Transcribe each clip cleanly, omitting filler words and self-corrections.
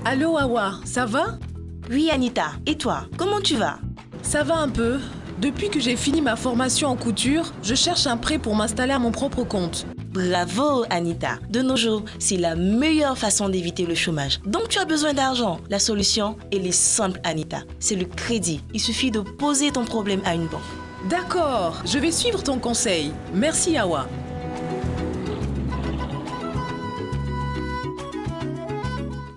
Allô Awa, ça va? Oui Anita, et toi, comment tu vas? Ça va un peu. Depuis que j'ai fini ma formation en couture, je cherche un prêt pour m'installer à mon propre compte. Bravo Anita, de nos jours, c'est la meilleure façon d'éviter le chômage. Donc tu as besoin d'argent. La solution, elle est simple Anita, c'est le crédit. Il suffit de poser ton problème à une banque. D'accord, je vais suivre ton conseil. Merci Awa.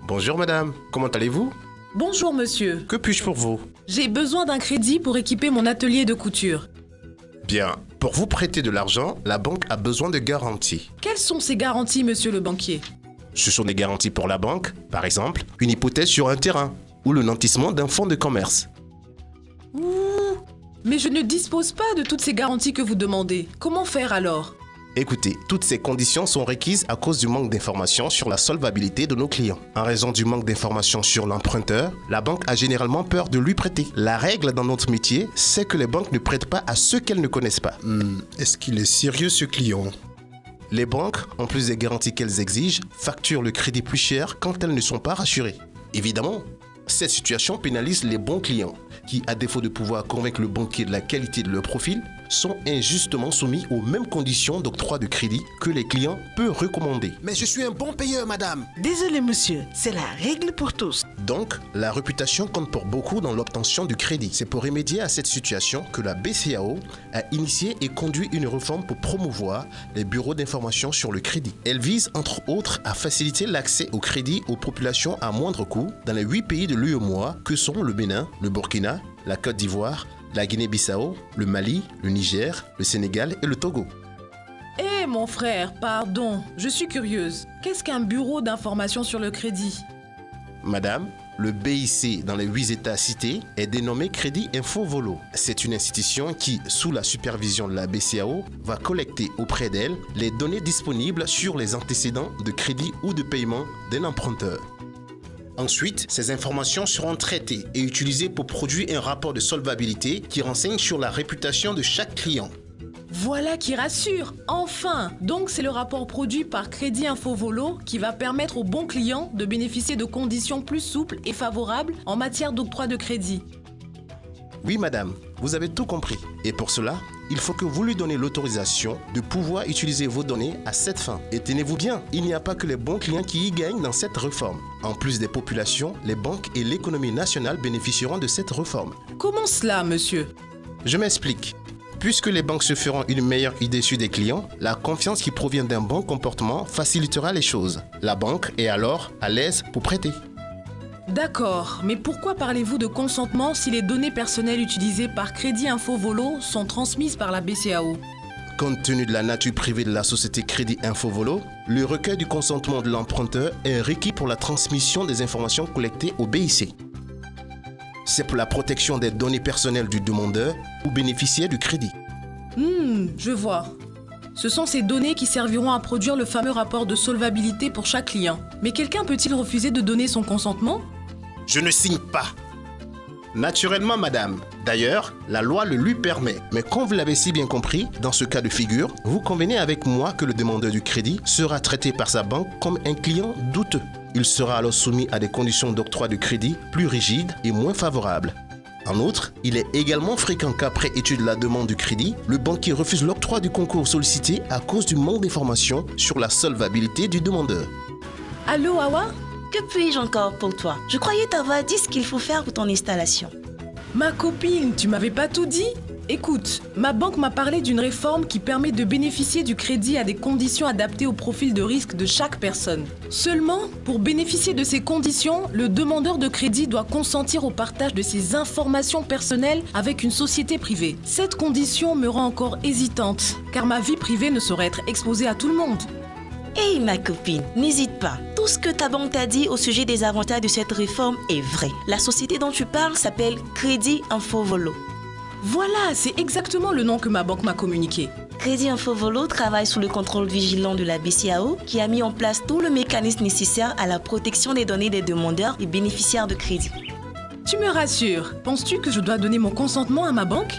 Bonjour madame, comment allez-vous? Bonjour monsieur. Que puis-je pour vous? J'ai besoin d'un crédit pour équiper mon atelier de couture. Bien, pour vous prêter de l'argent, la banque a besoin de garanties. Quelles sont ces garanties, monsieur le banquier? Ce sont des garanties pour la banque, par exemple, une hypothèque sur un terrain ou le nantissement d'un fonds de commerce. Ouh, mais je ne dispose pas de toutes ces garanties que vous demandez. Comment faire alors? Écoutez, toutes ces conditions sont requises à cause du manque d'informations sur la solvabilité de nos clients. En raison du manque d'informations sur l'emprunteur, la banque a généralement peur de lui prêter. La règle dans notre métier, c'est que les banques ne prêtent pas à ceux qu'elles ne connaissent pas. Est-ce qu'il est sérieux ce client? Les banques, en plus des garanties qu'elles exigent, facturent le crédit plus cher quand elles ne sont pas rassurées. Évidemment, cette situation pénalise les bons clients qui, à défaut de pouvoir convaincre le banquier de la qualité de leur profil, sont injustement soumis aux mêmes conditions d'octroi de crédit que les clients peuvent recommander. Mais je suis un bon payeur, madame. Désolé, monsieur, c'est la règle pour tous. Donc, la réputation compte pour beaucoup dans l'obtention du crédit. C'est pour remédier à cette situation que la BCAO a initié et conduit une réforme pour promouvoir les bureaux d'information sur le crédit. Elle vise, entre autres, à faciliter l'accès au crédit aux populations à moindre coût dans les 8 pays de l'UEMOA que sont le Bénin, le Burkina, la Côte d'Ivoire, la Guinée-Bissau, le Mali, le Niger, le Sénégal et le Togo. Eh mon frère, pardon, je suis curieuse. Qu'est-ce qu'un bureau d'information sur le crédit? Madame, le BIC dans les 8 États cités est dénommé Crédit Info Volo. C'est une institution qui, sous la supervision de la BCAO, va collecter auprès d'elle les données disponibles sur les antécédents de crédit ou de paiement d'un emprunteur. Ensuite, ces informations seront traitées et utilisées pour produire un rapport de solvabilité qui renseigne sur la réputation de chaque client. Voilà qui rassure, enfin! Donc c'est le rapport produit par Crédit Info Volo qui va permettre aux bons clients de bénéficier de conditions plus souples et favorables en matière d'octroi de crédit. Oui madame, vous avez tout compris. Et pour cela, il faut que vous lui donnez l'autorisation de pouvoir utiliser vos données à cette fin. Et tenez-vous bien, il n'y a pas que les bons clients qui y gagnent dans cette réforme. En plus des populations, les banques et l'économie nationale bénéficieront de cette réforme. Comment cela, monsieur? Je m'explique. Puisque les banques se feront une meilleure idée sur des clients, la confiance qui provient d'un bon comportement facilitera les choses. La banque est alors à l'aise pour prêter. D'accord, mais pourquoi parlez-vous de consentement si les données personnelles utilisées par Crédit Info Volo sont transmises par la BCAO? Compte tenu de la nature privée de la société Crédit Info Volo, le recueil du consentement de l'emprunteur est requis pour la transmission des informations collectées au BIC. C'est pour la protection des données personnelles du demandeur ou bénéficiaire du crédit. Je vois. Ce sont ces données qui serviront à produire le fameux rapport de solvabilité pour chaque client. Mais quelqu'un peut-il refuser de donner son consentement? Je ne signe pas. Naturellement, madame. D'ailleurs, la loi le lui permet. Mais comme vous l'avez si bien compris, dans ce cas de figure, vous convenez avec moi que le demandeur du crédit sera traité par sa banque comme un client douteux. Il sera alors soumis à des conditions d'octroi de crédit plus rigides et moins favorables. En outre, il est également fréquent qu'après étude de la demande du crédit, le banquier refuse l'octroi du concours sollicité à cause du manque d'informations sur la solvabilité du demandeur. Allô, Awa? Que puis-je encore pour toi? Je croyais t'avoir dit ce qu'il faut faire pour ton installation. Ma copine, tu m'avais pas tout dit? Écoute, ma banque m'a parlé d'une réforme qui permet de bénéficier du crédit à des conditions adaptées au profil de risque de chaque personne. Seulement, pour bénéficier de ces conditions, le demandeur de crédit doit consentir au partage de ses informations personnelles avec une société privée. Cette condition me rend encore hésitante, car ma vie privée ne saurait être exposée à tout le monde. Hey ma copine, n'hésite pas. Tout ce que ta banque t'a dit au sujet des avantages de cette réforme est vrai. La société dont tu parles s'appelle Crédit Info Volo. Voilà, c'est exactement le nom que ma banque m'a communiqué. Crédit Info Volo travaille sous le contrôle vigilant de la BCAO qui a mis en place tout le mécanisme nécessaire à la protection des données des demandeurs et bénéficiaires de crédit. Tu me rassures. Penses-tu que je dois donner mon consentement à ma banque?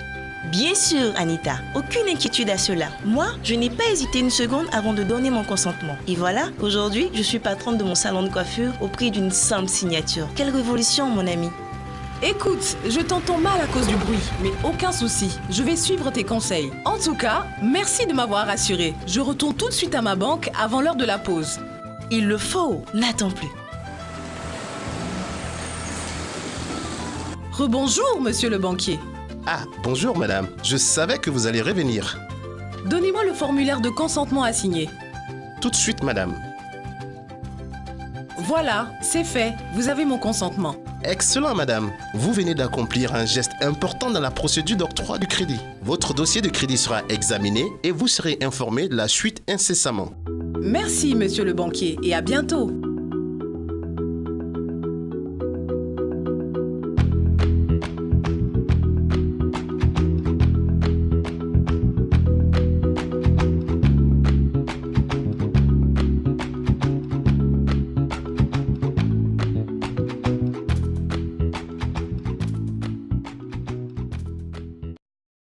Bien sûr, Anita. Aucune inquiétude à cela. Moi, je n'ai pas hésité une seconde avant de donner mon consentement. Et voilà, aujourd'hui, je suis patronne de mon salon de coiffure au prix d'une simple signature. Quelle révolution, mon ami. Écoute, je t'entends mal à cause du bruit, mais aucun souci, je vais suivre tes conseils. En tout cas, merci de m'avoir rassuré. Je retourne tout de suite à ma banque avant l'heure de la pause. Il le faut. N'attends plus. Rebonjour, monsieur le banquier. Ah, bonjour madame. Je savais que vous allez revenir. Donnez-moi le formulaire de consentement à signer. Tout de suite madame. Voilà, c'est fait. Vous avez mon consentement. Excellent madame. Vous venez d'accomplir un geste important dans la procédure d'octroi du crédit. Votre dossier de crédit sera examiné et vous serez informé de la suite incessamment. Merci, monsieur le banquier, et à bientôt.